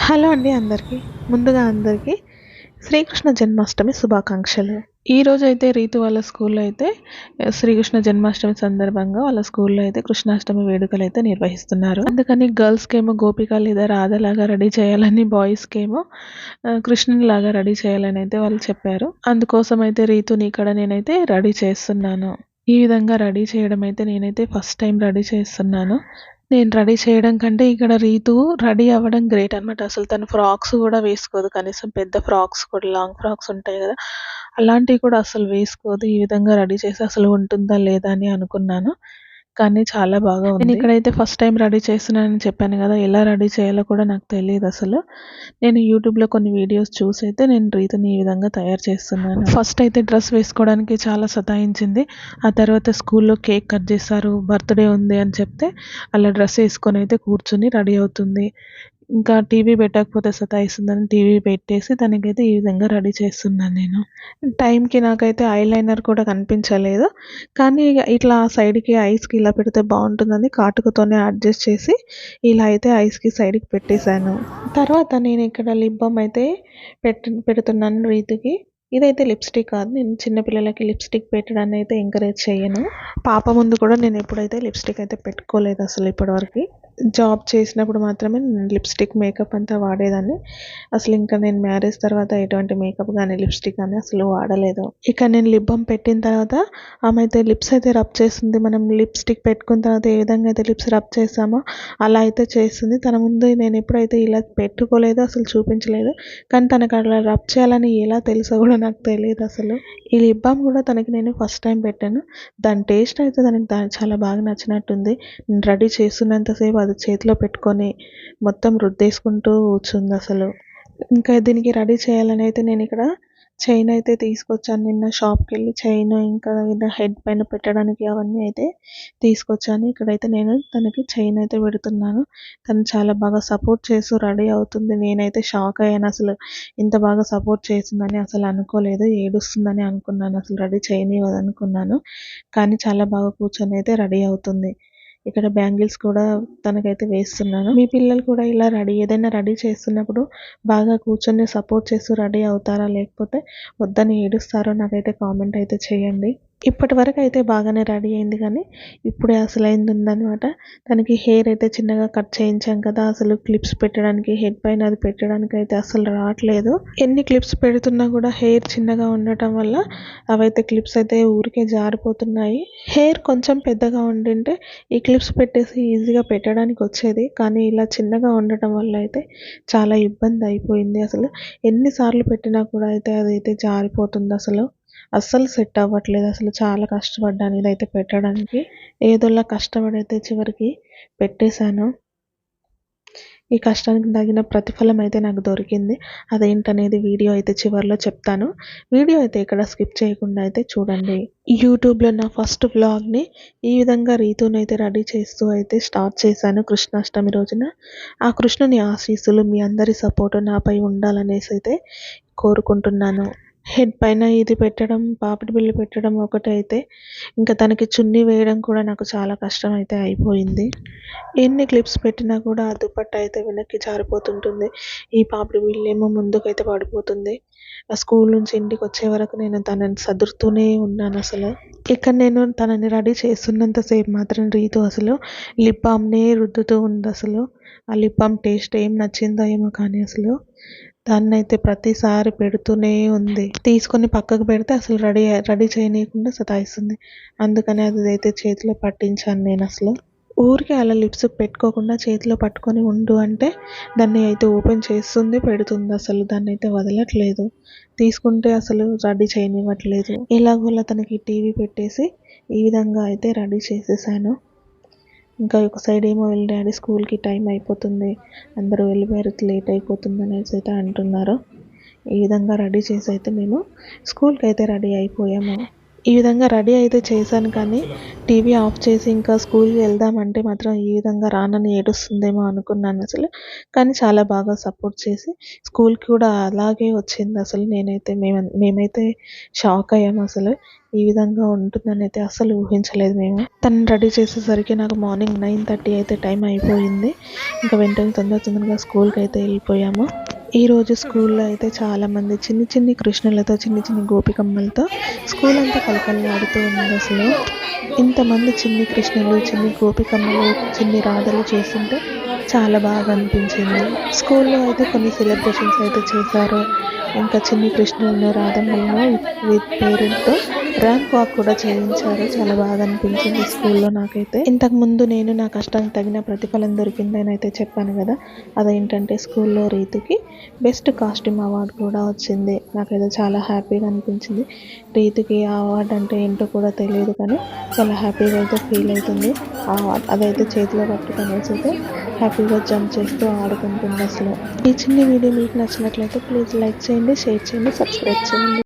Hello అండి అందరికీ. ముందుగా అందరికీ శ్రీకృష్ణ జన్మాష్టమి శుభాకాంక్షలు. ఈరోజైతే రీతు వాళ్ళ స్కూల్లో అయితే శ్రీకృష్ణ జన్మాష్టమి సందర్భంగా వాళ్ళ స్కూల్లో అయితే కృష్ణాష్టమి వేడుకలైతే నిర్వహిస్తున్నారు. అందుకని గర్ల్స్‌కేమో గోపిక లేదా రాధలాగా రెడీ చేయాలని, బాయ్స్‌కేమో కృష్ణునిలాగా రెడీ చేయాలని అయితే వాళ్ళు చెప్పారు. అందుకోసం అయితే రీతుని ఇక్కడ నేనైతే రెడీ చేస్తున్నాను. ఈ విధంగా రెడీ చేయడం అయితే నేనైతే ఫస్ట్ టైం రెడీ చేస్తున్నాను. నేను రెడీ చేయడం కంటే ఇక్కడ రీతు రెడీ అవ్వడం గ్రేట్ అనమాట. అసలు తను ఫ్రాక్స్ గూడా వేసుకోదు. కనీసం పెద్ద ఫ్రాక్స్ కూడా లాంగ్ ఫ్రాక్స్ ఉంటాయి గదా! అలాంటివి కూడా అసలు వేసుకోదు. ఈ విధంగా రెడీ చేసి అసలు ఉంటుందా లేదా అని అనుకున్నాను. కానీ చాలా బాగా ఉంది. నేనిక్కడైతే ఫస్ట్ టైం రెడీ చేస్తున్నానని చెప్పాను గదా! ఎలా రెడీ చేయాలో కూడా నాకు తెలీదసలు. నేను యూట్యూబ్‌లో కొన్ని వీడియోస్ చూసైతే నేను రీతుని ఈ విధంగా తయారు చేస్తున్నాను. ఫస్ట్ అయితే డ్రెస్ వేసుకోవడానికి చాలా సతాయించింది. ఆ తర్వాత స్కూల్‌లో కేక్ కట్ చేశారు. బర్త్‌డే ఉంది అని చెప్తే అలా డ్రెస్ ఏసుకొనైతే కూర్చొని రెడీ అవుతుంది. ఇంకా టీవీ పెట్టకపోతే సతాయిస్తుందని టీవీ పెట్టేసి తనకైతే ఈ విధంగా రెడీ చేస్తున్నాను నేను. టైంకి నాకైతే ఐలైనర్ కూడా కనిపించలేదు. కానీ ఇట్లా సైడ్‌కి ఐస్‌కి ఇలా పెడితే బావుంటుందని కాటుకతోనే అడ్జస్ట్ చేసి ఇలా అయితే ఐస్‌కి సైడ్‌కి పెట్టేశాను. తర్వాత నేను ఇక్కడ లిప్ బామ్ అయితే పెడుతున్నాను రీతుకి. ఇదైతే లిప్‌స్టిక్ కాదు. నేను చిన్న పిల్లలకి లిప్‌స్టిక్ పెట్టడాన్ని అయితే ఎంకరేజ్ చేయను. పాప ముందు కూడా నేను ఎప్పుడైతే లిప్‌స్టిక్ అయితే పెట్టుకోలేదు అసలు ఇప్పటివరకి. జాబ్ చేసినప్పుడు మాత్రమే నేను లిప్‌స్టిక్, మేకప్ అంతా వాడేదాన్ని. అసలు ఇంకా నేను మ్యారేజ్ తర్వాత ఎటువంటి మేకప్ గానీ, లిప్‌స్టిక్ గానీ అసలు వాడలేదు. ఇక నేను లిప్ బామ్ పెట్టిన తర్వాత ఆమె అయితే లిప్స్ అయితే రబ్ చేస్తుంది. మనం లిప్‌స్టిక్ పెట్టుకున్న తర్వాత ఏ విధంగా అయితే లిప్స్ రబ్ చేస్తామో అలా అయితే చేస్తుంది. తన ముందు నేను ఎప్పుడైతే ఇలా పెట్టుకోలేదో అసలు చూపించలేదు. కానీ తనకు అలా రబ్ చేయాలని ఎలా తెలుసో కూడా నాకు తెలీదసలు. ఈ లిప్ బామ్ కూడా తనకి నేను ఫస్ట్ టైం పెట్టాను. దాని టేస్ట్ అయితే తనకి చాలా బాగా నచ్చినట్టుంది. నేను రెడీ చేస్తున్నంత సేపు అది చేతిలో పెట్టుకొని మొత్తం రుద్దేసుకుంటూ కూర్చుందసలు. ఇంకా దీనికి రెడీ చేయాలని అయితే నేనిక్కడ చైన్ అయితే తీసుకొచ్చాను. నిన్న షాప్‌కెళ్ళి చైను, ఇంకా ఇలా హెడ్ పైన పెట్టడానికి అవన్నీ అయితే తీసుకొచ్చాను. ఇక్కడైతే నేను తనకి చైన్ అయితే పెడుతున్నాను. తను చాలా బాగా సపోర్ట్ చేస్తూ రెడీ అవుతుంది. నేనైతే షాక్ అయ్యాను అసలు. ఇంత బాగా సపోర్ట్ చేస్తుందని అసలు అనుకోలేదు. ఏడుస్తుందని అనుకున్నాను. అసలు రెడీ చేయనివ్వదనుకున్నాను. కానీ చాలా బాగా కూర్చొని అయితే రెడీ అవుతుంది. ఇక్కడ బ్యాంగిల్స్ కూడా తనకైతే వేస్తున్నాను. మీ పిల్లలు కూడా ఇలా ఏదైనా రెడీ చేస్తున్నప్పుడు బాగా కూర్చొని సపోర్ట్ చేస్తూ రెడీ అవుతారా? లేకపోతే వద్దని ఏడుస్తారో నాకైతే కామెంట్ అయితే చేయండి. ఇప్పటివరకు అయితే బాగానే రెడీ అయింది కానీ ఇప్పుడే అసలైంది ఉందనమాట. తనకి హెయిర్ అయితే చిన్నగా కట్ చేయించాం కదా! అసలు క్లిప్స్ పెట్టడానికి హెడ్ పైన అది పెట్టడానికి అయితే అసలు రావట్లేదు. ఎన్ని క్లిప్స్ పెడుతున్నా కూడా హెయిర్ చిన్నగా ఉండటం వల్ల అవైతే క్లిప్స్ అయితే ఊరికే జారిపోతున్నాయి. హెయిర్ కొంచెం పెద్దగా ఉండింటే ఈ క్లిప్స్ పెట్టేసి ఈజీగా పెట్టడానికి వచ్చేది. కానీ ఇలా చిన్నగా ఉండటం వల్ల అయితే చాలా ఇబ్బంది అయిపోయింది అసలు. ఎన్ని సార్లు పెట్టినా కూడా అయితే అదైతే జారిపోతుంది అసలు. అస్సలు సెట్ అవ్వట్లేదు. అసలు చాలా కష్టపడ్డాను ఇదైతే పెట్టడానికి. ఏదోలా కష్టపడైతే చివరికి పెట్టేశాను. ఈ కష్టానికి తగిన ప్రతిఫలం అయితే నాకు దొరికింది. అదేంటనేది వీడియో అయితే చివర్లో చెప్తాను. వీడియో అయితే ఎక్కడ స్కిప్ చేయకుండా అయితే చూడండి. యూట్యూబ్‌లో నా ఫస్ట్ వ్లాగ్‌ని ఈ విధంగా రీతూనైతే రెడీ చేస్తూ అయితే స్టార్ట్ చేశాను కృష్ణాష్టమి రోజున. ఆ కృష్ణుని ఆశీస్సులు మీ అందరి సపోర్ట్ నాపై ఉండాలనేసి అయితే కోరుకుంటున్నాను. హెడ్ పైన ఇది పెట్టడం, పాపిడి బిళ్ళ పెట్టడం ఒకటైతే, ఇంకా తనకి చున్నీ వేయడం కూడా నాకు చాలా కష్టమైతే అయిపోయింది. ఎన్ని క్లిప్స్ పెట్టినా కూడా ఆ దుపట్టా అయితే వెనక్కి జారిపోతుంటుంది. ఈ పాపిడి బిళ్ళేమో ముందుకైతే పడిపోతుంది. ఆ స్కూల్ నుంచి ఇంటికొచ్చే వరకు నేను తనని సదురుతూనే ఉన్నానసలు. ఇక్కడ నేను తనని రెడీ చేస్తున్నంత సేపు మాత్రం రీతు అసలు లిప్ బామ్‌నే రుద్దుతూ ఉందసలు. ఆ లిప్ బామ్ టేస్ట్ ఏం నచ్చిందో ఏమో కానీ అసలు దాన్నైతే ప్రతిసారి పెడుతూనే ఉంది. తీసుకొని పక్కకు పెడితే అసలు రెడీ చేయనీయకుండా సతాయిస్తుంది. అందుకని అదైతే చేతిలో పట్టించాను నేనసలు. ఊరికే అలా లిప్స్‌కి పెట్టుకోకుండా చేతిలో పట్టుకొని ఉండు అంటే దాన్ని అయితే ఓపెన్ చేస్తుంది, పెడుతుందసలు. దాన్నైతే వదలట్లేదు. తీసుకుంటే అసలు రెడీ చేయనివ్వట్లేదు. ఎలాగోలా తనకి టీవీ పెట్టేసి ఈ విధంగా అయితే రెడీ చేసేసాను. ఇంకా ఒక సైడ్ ఏమో వీళ్ళ డాడీ స్కూల్‌కి టైం అయిపోతుంది. అందరూ వెళ్ళిపోయారు, లేట్ అయిపోతుంది అనేసి అయితే అంటున్నారు. ఈ విధంగా రెడీ చేసి అయితే మేము స్కూల్‌కి అయితే రెడీ అయిపోయాము. ఈ విధంగా రెడీ అయితే చేశాను, కానీ టీవీ ఆఫ్ చేసి ఇంకా స్కూల్‌కి వెళ్దామంటే మాత్రం ఈ విధంగా రానని ఏడుస్తుందేమో అనుకున్నాను అసలు. కానీ చాలా బాగా సపోర్ట్ చేసి స్కూల్‌కి కూడా అలాగే వచ్చింది అసలు. మేమైతే షాక్ అయ్యాము అసలు. ఈ విధంగా ఉంటుందనైతే అస్సలు ఊహించలేదు మేము. తనని రెడీ చేసేసరికి నాకు మార్నింగ్ 9:30 అయితే టైం అయిపోయింది. ఇంకా వెంటనే తొందరగా స్కూల్‌కి అయితే వెళ్ళిపోయాము. ఈరోజు స్కూల్‌లో అయితే చాలామంది చిన్ని కృష్ణులతో, చిన్ని గోపికమ్మలతో స్కూల్ అంతా కళకళలాడుతూ ఉందసలు. ఇంతమంది చిన్ని కృష్ణులు, చిన్ని గోపికమ్మలు, చిన్ని రాధలు చేస్తుంటే చాలా బాగా అనిపించింది. స్కూల్‌లో అయితే కొన్ని సెలబ్రేషన్స్ అయితే చేశారు. ఇంకా చిన్ని కృష్ణులను, రాధమ్మలను విత్ పేరెంట్‌తో ర్యాంప్ వాక్ కూడా చేయించారు. చాలా బాగా అనిపించింది స్కూల్‌లో నాకైతే. ఇంతకుముందు నేను నా కష్టానికి తగిన ప్రతిఫలం దొరికిందని అయితే చెప్పాను కదా! అదేంటంటే స్కూల్‌లో రీతుకి బెస్ట్ కాస్ట్యూమ్ అవార్డు కూడా వచ్చింది. నాకైతే చాలా హ్యాపీగా అనిపించింది. రీతుకి ఆ అవార్డు అంటే ఏంటో కూడా తెలియదు, కానీ చాలా హ్యాపీగా అయితే ఫీల్ అవుతుంది. అదైతే చేతిలో పట్టుకొనేసి అయితే హ్యాపీగా జంప్ చేస్తూ ఆడుకుంటుంది అసలు. ఈ చిన్న వీడియో మీకు నచ్చినట్లయితే ప్లీజ్ లైక్ చేయండి, షేర్ చేయండి, సబ్స్క్రైబ్ చేయండి.